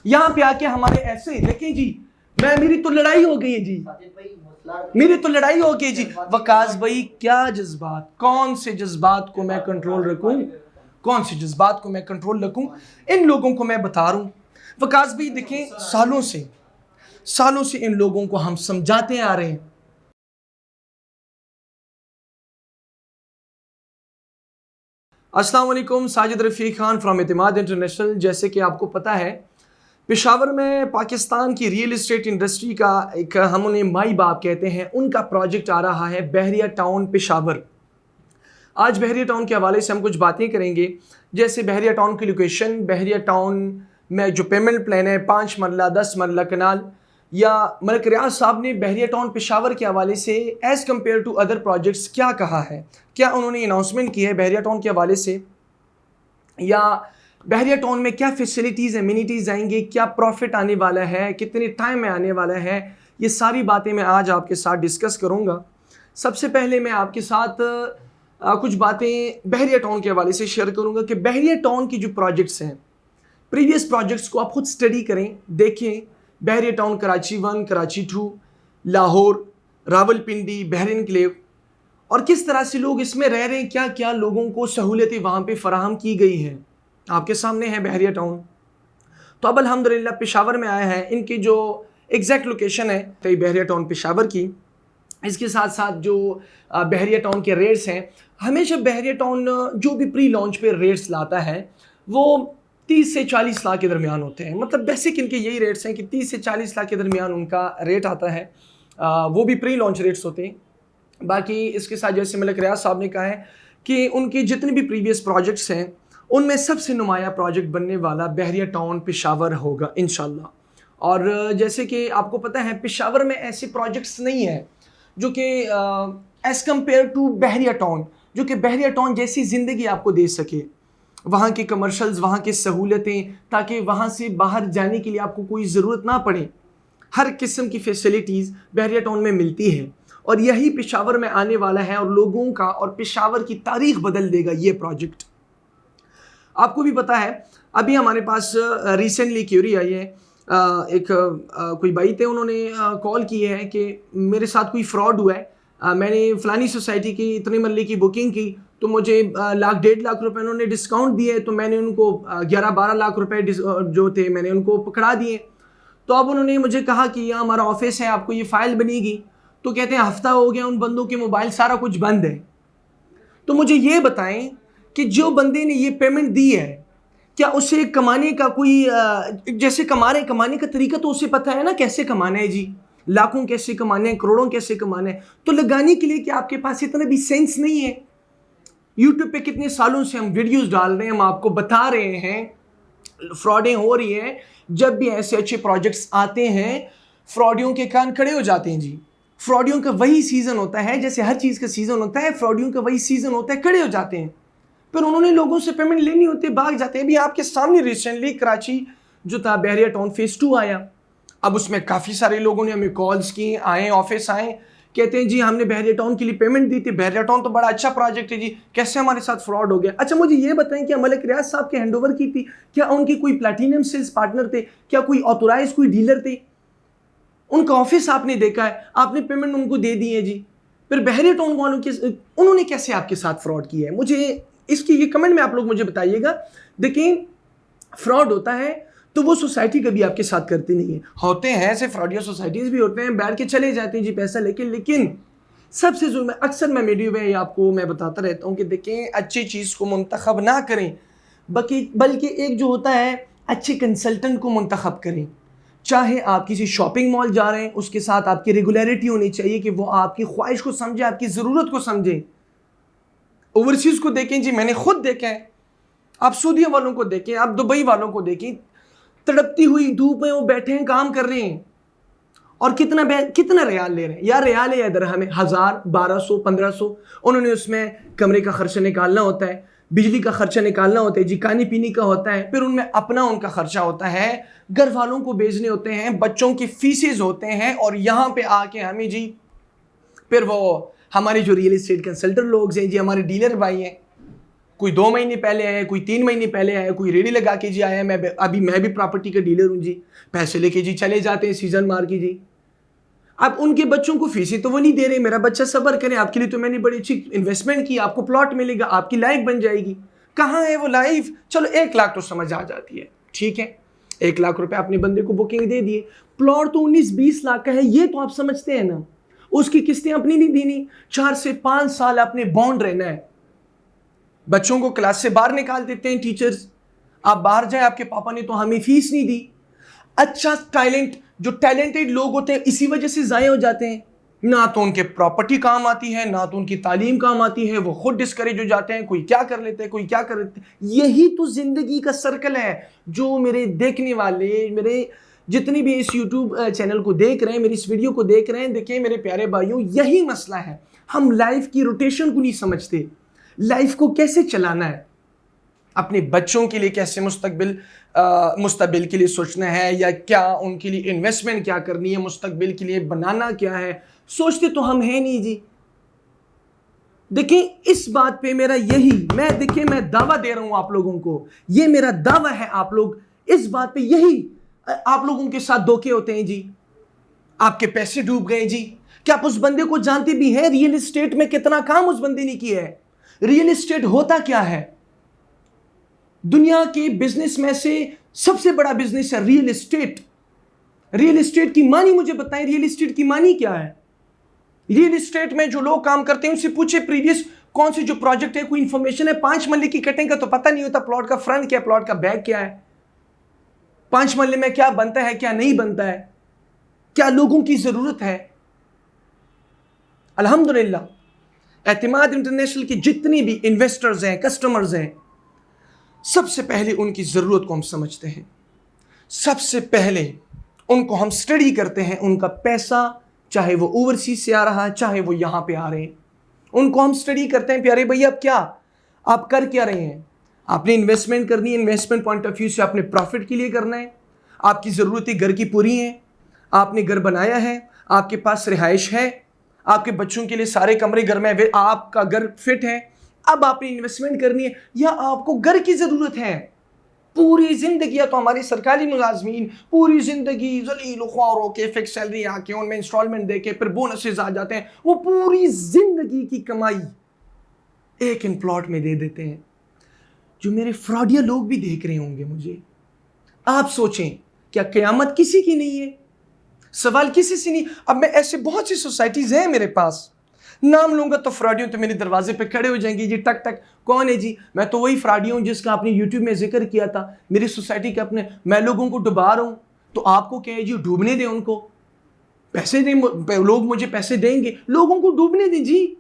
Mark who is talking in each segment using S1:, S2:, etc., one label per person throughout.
S1: यहाँ पे आके हमारे ऐसे देखें जी, मेरी तो लड़ाई हो गई है जी, मेरी तो लड़ाई हो गई जी। वकास भाई क्या जज्बात, कौन से जज्बात को मैं कंट्रोल रखूं, कौन से जज्बात को मैं कंट्रोल रखूं, इन लोगों को मैं बता रहा हूं। वकास भाई देखें, सालों से इन लोगों को हम समझाते आ रहे हैं। अस्सलाम वालेकुम, साजिद रफ़ीक खान फ्रॉम एतमाद इंटरनेशनल। जैसे कि आपको पता है, पेशावर में पाकिस्तान की रियल इस्टेट इंडस्ट्री का एक, हम उन्हें माई बाप कहते हैं, उनका प्रोजेक्ट आ रहा है बहरिया टाउन पेशावर। आज बहरिया टाउन के हवाले से हम कुछ बातें करेंगे, जैसे बहरिया टाउन की लोकेशन, बहरिया टाउन में जो पेमेंट प्लान है, 5 मरला 10 मरला कनाल, या मलिक रियाज साहब ने बहरिया टाउन पेशावर के हवाले से as compare to other projects क्या कहा है, क्या उन्होंने अनाउंसमेंट की है बहरिया टाउन के हवाले से, या बहरिया टाउन में क्या फैसिलिटीज़ एमिनिटीज़ आएंगे, क्या प्रॉफिट आने वाला है, कितने टाइम में आने वाला है, ये सारी बातें मैं आज आपके साथ डिस्कस करूँगा। सबसे पहले मैं आपके साथ कुछ बातें बहरिया टाउन के हवाले से शेयर करूँगा कि बहरिया टाउन की जो प्रोजेक्ट्स हैं, प्रीवियस प्रोजेक्ट्स को आप खुद स्टडी करें, देखें। बहरिया टाउन कराची 1, कराची 2, लाहौर, रावलपिंडी, बहरीन एन्क्लेव, और किस तरह से लोग इसमें रह रहे हैं, क्या क्या लोगों को सहूलतें वहाँ पे फराहम की गई हैं, आपके सामने है बहरिया टाउन। तो अब अल्हम्दुलिल्लाह पेशावर में आया है, इनकी जो एग्जैक्ट लोकेशन है तो बहरिया टाउन पेशावर की। इसके साथ साथ जो बहरिया टाउन के रेट्स हैं, हमेशा बहरिया टाउन जो भी प्री लॉन्च पे रेट्स लाता है वो 30 से 40 लाख के दरमियान होते हैं। मतलब बेसिक इनके यही रेट्स हैं कि 30 से 40 लाख के दरमियान उनका रेट आता है, वो भी प्री लॉन्च रेट्स होते हैं। बाकी इसके साथ जैसे मलिक रियाज साहब ने कहा है कि उनके जितने भी प्रीवियस प्रोजेक्ट्स हैं उनमें सबसे नुमाया प्रोजेक्ट बनने वाला बहरिया टाउन पेशावर होगा इंशाल्लाह। और जैसे कि आपको पता है, पेशावर में ऐसे प्रोजेक्ट्स नहीं है जो कि as compare to Bahria Town, जो कि बहरिया टाउन जैसी ज़िंदगी आपको दे सके, वहाँ के कमर्शल्स, वहाँ की सहूलतें, ताकि वहाँ से बाहर जाने के लिए आपको कोई ज़रूरत ना पड़े। हर किस्म की फैसिलिटीज़ बहरिया टाउन में मिलती है, और यही पेशावर में आने वाला है, और लोगों का और पेशावर की तारीख बदल देगा ये प्रोजेक्ट। आपको भी पता है, अभी हमारे पास रिसेंटली क्यूरी आई है, कोई भाई थे, उन्होंने कॉल की है कि मेरे साथ कोई फ्रॉड हुआ है, मैंने फ़लानी सोसाइटी की इतने मरले की बुकिंग की, तो मुझे 1.5 लाख रुपए उन्होंने डिस्काउंट दिए, तो मैंने उनको 11-12 लाख रुपए जो थे मैंने उनको पकड़ा दिए। तो अब उन्होंने मुझे कहा कि यहाँ हमारा ऑफिस है, आपको ये फ़ाइल बनेगी। तो कहते हैं हफ्ता हो गया, उन बंदों के मोबाइल सारा कुछ बंद है। तो मुझे ये बताएं कि जो बंदे ने ये पेमेंट दी है, क्या उसे कमाने का कोई जैसे कमाने का तरीका तो उसे पता है ना, कैसे कमाना है जी, लाखों कैसे कमाने हैं, करोड़ों कैसे कमाने हैं। तो लगाने के लिए कि आपके पास इतना भी सेंस नहीं है। यूट्यूब पे कितने सालों से हम वीडियोस डाल रहे हैं, हम आपको बता रहे हैं फ्रॉडें हो रही हैं। जब भी ऐसे अच्छे प्रोजेक्ट्स आते हैं, फ्रॉडियों के कान खड़े हो जाते हैं जी। फ्रॉडियों का वही सीज़न होता है, जैसे हर चीज़ का सीज़न होता है, फ्रॉडियों का वही सीज़न होता है, खड़े हो जाते हैं। फिर उन्होंने लोगों से पेमेंट लेनी होती है, भाग जाते हैं। अभी आपके सामने रिसेंटली कराची जो था बहरिया टाउन फेज़ 2 आया, अब उसमें काफ़ी सारे लोगों ने हमें कॉल्स की, आए ऑफिस आए, कहते हैं जी हमने बहरिया टाउन के लिए पेमेंट दी थी, बहरिया टाउन तो बड़ा अच्छा प्रोजेक्ट है जी, कैसे हमारे साथ फ्रॉड हो गया। अच्छा मुझे ये बताएं, क्या मलिक रियाज साहब के हैंडओवर की थी, क्या उनकी कोई प्लैटिनम सेल्स पार्टनर थे, क्या कोई ऑथोराइज कोई डीलर थे, उनका ऑफिस आपने देखा है, आपने पेमेंट उनको दे दी है जी। फिर बहरिया टाउन वालों के उन्होंने कैसे आपके साथ फ्रॉड किया है, मुझे इसकी ये कमेंट में आप लोग मुझे बताइएगा। देखिए, फ्रॉड होता है तो वो सोसाइटी कभी आपके साथ करती नहीं है। होते हैं ऐसे फ्रॉडिया सोसाइटीज़ भी होते हैं, बैठ के चले जाते हैं जी पैसा लेके। लेकिन सबसे जो अक्सर मैं वीडियो में आपको मैं बताता रहता हूँ कि देखें, अच्छी चीज़ को मुंतखब ना करें, बल्कि एक जो होता है अच्छे कंसल्टेंट को मुंतखब करें। चाहे आप किसी शॉपिंग मॉल जा रहे हैं, उसके साथ आपकी रेगुलरिटी होनी चाहिए कि वो आपकी ख्वाहिश को समझे, आपकी ज़रूरत को समझे। ओवरसीज़ को देखें जी, मैंने खुद देखा है, आप सऊदीया वालों को देखें, आप दुबई वालों को देखें, तड़पती हुई धूप में वो बैठे हैं, काम कर रहे हैं, और कितना रियाल ले रहे हैं, या रियाल है या दरहम है, 1000, 1200, 1500। उन्होंने उसमें कमरे का खर्चा निकालना होता है, बिजली का खर्चा निकालना होता है जी, खाने पीने का होता है, फिर उनमें अपना उनका खर्चा होता है, घर वालों को भेजने होते हैं, बच्चों की फीसेज होते हैं, और यहाँ पे आके हमें जी फिर वो हमारे जो रियल एस्टेट कंसल्टेंट लोग हैं जी, हमारे डीलर भाई हैं, कोई 2 महीने पहले आया, कोई 3 महीने पहले आया, कोई रेडी लगा के जी आया, मैं भी प्रॉपर्टी का डीलर हूं जी, पैसे लेके जी चले जाते हैं सीजन मार के जी। अब उनके बच्चों को फीसें तो वो नहीं दे रहे, मेरा बच्चा सब्र करे, आपके लिए तो मैंने बड़ी अच्छी इन्वेस्टमेंट की, आपको प्लॉट मिलेगा, आपकी लाइफ बन जाएगी। कहाँ है वो लाइफ? चलो 1 लाख तो समझ आ जाती है, ठीक है, 1 लाख रुपए अपने बंदे को बुकिंग दे दिए, प्लॉट तो 19-20 लाख का है, ये तो आप समझते हैं ना, उसकी किस्तें अपनी नहीं देनी, 4 से 5 साल अपने बॉन्ड रहना है। बच्चों को क्लास से बाहर निकाल देते हैं टीचर्स, आप बाहर जाए, आपके पापा ने तो हमें फीस नहीं दी। अच्छा टैलेंट, जो टैलेंटेड लोग होते हैं इसी वजह से ज़ाया हो जाते हैं, ना तो उनके प्रॉपर्टी काम आती है, ना तो उनकी तालीम काम आती है, वो खुद डिस्करेज हो जाते हैं, कोई क्या कर लेते हैं, कोई क्या कर लेते हैं। यही तो जिंदगी का सर्कल है। जो मेरे देखने वाले, मेरे जितने भी इस यूट्यूब चैनल को देख रहे हैं, मेरी इस वीडियो को देख रहे हैं, देखिए मेरे प्यारे भाइयों, यही मसला है। हम लाइफ की रोटेशन को नहीं समझते, लाइफ को कैसे चलाना है, अपने बच्चों के लिए कैसे मुस्तकबिल के लिए सोचना है, या क्या उनके लिए इन्वेस्टमेंट क्या करनी है, मुस्तकबिल के लिए बनाना क्या है, सोचते तो हम हैं नहीं जी। देखिए इस बात पे मेरा मैं दावा दे रहा हूं आप लोगों को, ये मेरा दावा है, आप लोग इस बात पे, यही आप लोगों के साथ धोखे होते हैं जी, आपके पैसे डूब गए जी। क्या आप उस बंदे को जानते भी हैं? रियल एस्टेट में कितना काम उस बंदे ने किया है। रियल एस्टेट होता क्या है? दुनिया के बिजनेस में से सबसे बड़ा बिजनेस है रियल एस्टेट। रियल एस्टेट की मानी मुझे बताएं, रियल एस्टेट की मानी क्या है? रियल एस्टेट में जो लोग काम करते हैं उनसे पूछे प्रीवियस कौन से जो प्रोजेक्ट है, कोई इंफॉर्मेशन है? 5 मरले की कटिंग का तो पता नहीं होता, प्लॉट का फ्रंट क्या है, प्लॉट का बैक क्या है, 5 मरले में क्या बनता है, क्या नहीं बनता है, क्या लोगों की जरूरत है। अल्हम्दुलिल्लाह एतमाद इंटरनेशनल के जितने भी इन्वेस्टर्स हैं, कस्टमर्स हैं, सबसे पहले उनकी ज़रूरत को हम समझते हैं, सबसे पहले उनको हम स्टडी करते हैं, उनका पैसा चाहे वो ओवरसीज से आ रहा है, चाहे वो यहाँ पे आ रहे हैं, उनको हम स्टडी करते हैं। प्यारे भैया आप कर क्या रहे हैं? आपने इन्वेस्टमेंट करनी है, इन्वेस्टमेंट पॉइंट ऑफ व्यू से आपने प्रॉफिट के लिए करना है, आपकी ज़रूरतें घर की पूरी हैं, आपने घर बनाया है, आपके पास रिहाइश है, आपके बच्चों के लिए सारे कमरे घर में, आपका घर फिट है, अब आपने इन्वेस्टमेंट करनी है, या आपको घर की ज़रूरत है। पूरी ज़िंदगी तो हमारी सरकारी मुलाजमीन पूरी ज़िंदगी ज़लील ख्वार होके फिक्स सैलरी आके उनमें इंस्टॉलमेंट दे के फिर बोनसेस आ जाते हैं, वो पूरी ज़िंदगी की कमाई एक इन प्लॉट में दे देते हैं। जो मेरे फ्रॉडिया लोग भी देख रहे होंगे मुझे, आप सोचें क्या क़यामत किसी की नहीं है? सवाल किसी से नहीं। अब मैं ऐसे बहुत सी सोसाइटीज़ हैं मेरे पास, नाम लूंगा तो फ्रॉडियों तो मेरे दरवाजे पे खड़े हो जाएंगे जी, टक टक, कौन है जी? मैं तो वही फ्रॉडियों जिसका आपने यूट्यूब में जिक्र किया था, मेरी सोसाइटी के अपने, मैं लोगों को डुबा रहा हूं, तो आपको क्या है जी? डूबने दें उनको, पैसे दें, लोग मुझे पैसे देंगे, लोगों को डूबने दें जी,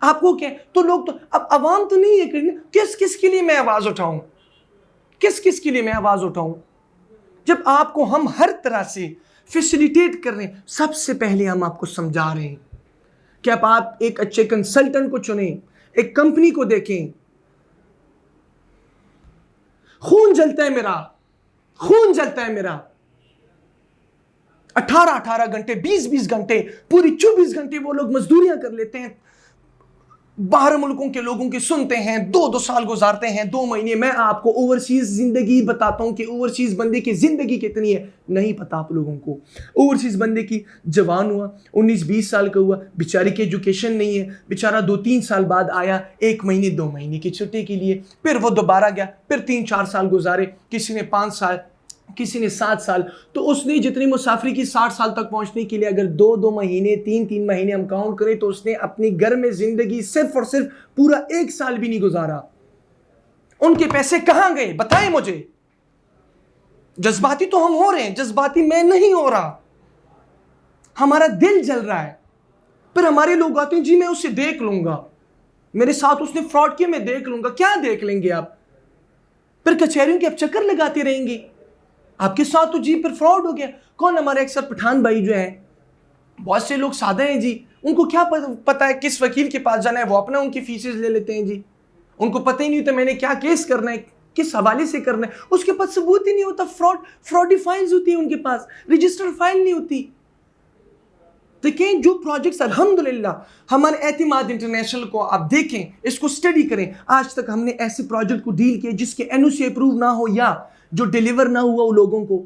S1: आपको क्या? तो लोग तो अब आवाम तो नहीं है करने, किस किस के लिए मैं आवाज़ उठाऊं, किस किस के लिए मैं आवाज़ उठाऊं? जब आपको हम हर तरह से फैसिलिटेट कर रहे हैं, सबसे पहले हम आपको समझा रहे हैं कि अब आप एक अच्छे कंसल्टेंट को चुनें, एक कंपनी को देखें। खून जलता है मेरा, खून जलता है मेरा, 18-18 घंटे, 20-20 घंटे, पूरी 24 घंटे वो लोग मजदूरियां कर लेते हैं, बाहर मुल्कों के लोगों की सुनते हैं, 2-2 साल गुजारते हैं, 2 महीने। मैं आपको ओवरसीज जिंदगी बताता हूं कि ओवरसीज बंदे की जिंदगी कितनी है, नहीं पता आप लोगों को। ओवरसीज बंदे की जवान हुआ, 19-20 साल का हुआ, बेचारी की एजुकेशन नहीं है, बेचारा 2-3 साल बाद आया 1 महीने 2 महीने की छुट्टी के लिए, फिर वो दोबारा गया, फिर 3-4 साल गुजारे, किसी ने 5 साल, किसी ने 7 साल, तो उसने जितनी मुसाफरी की 60 साल तक पहुंचने के लिए अगर 2-2 महीने 3-3 महीने हम काउंट करें तो उसने अपने घर में जिंदगी सिर्फ और सिर्फ पूरा 1 साल भी नहीं गुजारा। उनके पैसे कहां गए बताएं मुझे? जज्बाती तो हम हो रहे हैं, जज्बाती मैं नहीं हो रहा, हमारा दिल जल रहा है। फिर हमारे लोग आते हैं, जी मैं उसे देख लूंगा, मेरे साथ उसने फ्रॉड किया, मैं देख लूंगा। क्या देख लेंगे आप? फिर कचहरियों के आप चक्कर लगाते रहेंगे, आपके साथ तो जी फिर फ्रॉड हो गया। कौन? हमारे अक्सर पठान भाई जो है, बहुत से लोग सादे हैं जी, उनको क्या पता है किस वकील के पास जाना है, वो अपना उनकी फीसेस ले लेते हैं जी, उनको पता ही नहीं होता मैंने क्या केस करना है, किस हवाले से करना है, उसके पास सबूत ही नहीं होता। फ्रॉडी फाइल्स होती है उनके पास, रजिस्टर्ड फाइल नहीं होती। देखें जो प्रोजेक्ट्स अल्हम्दुलिल्लाह हमारे एतिमाद इंटरनेशनल को आप देखें, इसको स्टडी करें, आज तक हमने ऐसे प्रोजेक्ट को डील किए जिसके एनओसी अप्रूव ना हो या जो डिलीवर ना हुआ वो लोगों को।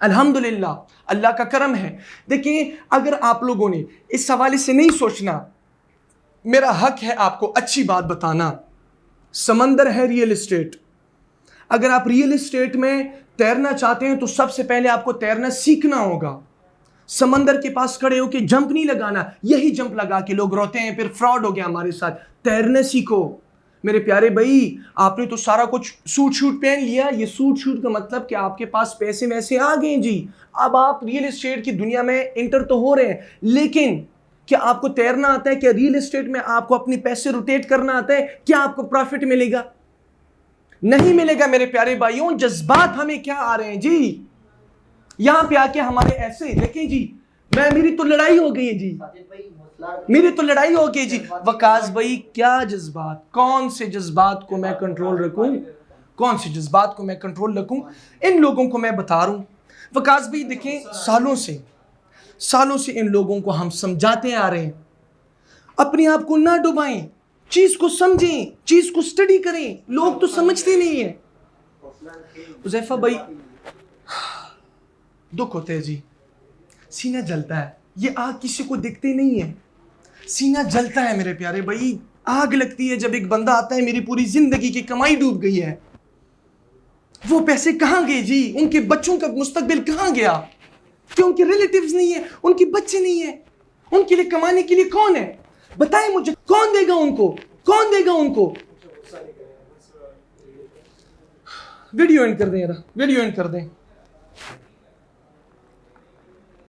S1: अल्हम्दुलिल्लाह, अल्लाह का करम है। देखिए अगर आप लोगों ने इस हवाले से नहीं सोचना, मेरा हक है आपको अच्छी बात बताना। समंदर है रियल एस्टेट। अगर आप रियल एस्टेट में तैरना चाहते हैं तो सबसे पहले आपको तैरना सीखना होगा। समंदर के पास खड़े होकर जंप नहीं लगाना, यही जंप लगा के लोग रोते हैं फिर फ्रॉड हो गया हमारे साथ। तैरना सीखो मेरे प्यारे भाई। आपने तो सारा कुछ सूट शूट पहन लिया, ये सूट शूट का मतलब कि आपके पास पैसे वैसे आ गए जी, अब आप रियल एस्टेट की दुनिया में इंटर तो हो रहे हैं, लेकिन क्या आपको तैरना आता है? क्या रियल एस्टेट में आपको अपने पैसे रोटेट करना आता है? क्या आपको प्रॉफिट मिलेगा? नहीं मिलेगा मेरे प्यारे भाइयों। जज्बात हमें क्या आ रहे हैं जी, यहां पे आके हमारे ऐसे देखें जी, मेरी तो लड़ाई हो गई है जी, मेरी तो लड़ाई हो गई जी। वकास भाई क्या जज्बात, कौन से जज्बात को मैं कंट्रोल रखूं, कौन से जज्बात को मैं कंट्रोल रखूं? इन लोगों को मैं बता रहा हूं वकास भाई, देखें सालों से इन लोगों को हम समझाते आ रहे हैं, अपने आप को ना डुबाएं, चीज को समझें, चीज को स्टडी करें। लोग तो समझते नहीं है। हुज़ैफा भाई दुख होते है जी, सीना जलता है, ये आग किसी को दिखती नहीं है, सीना जलता है मेरे प्यारे भाई। आग लगती है जब एक बंदा आता है, मेरी पूरी जिंदगी की कमाई डूब गई है, वो पैसे कहां गए जी, उनके बच्चों का मुस्तकबिल कहां गया? क्यों उनके रिलेटिव्स नहीं है, उनके बच्चे नहीं है, उनके लिए कमाने के लिए कौन है? बताएं मुझे, कौन देगा उनको, कौन देगा उनको? वीडियो एंड कर दें, वीडियो एंड कर दें।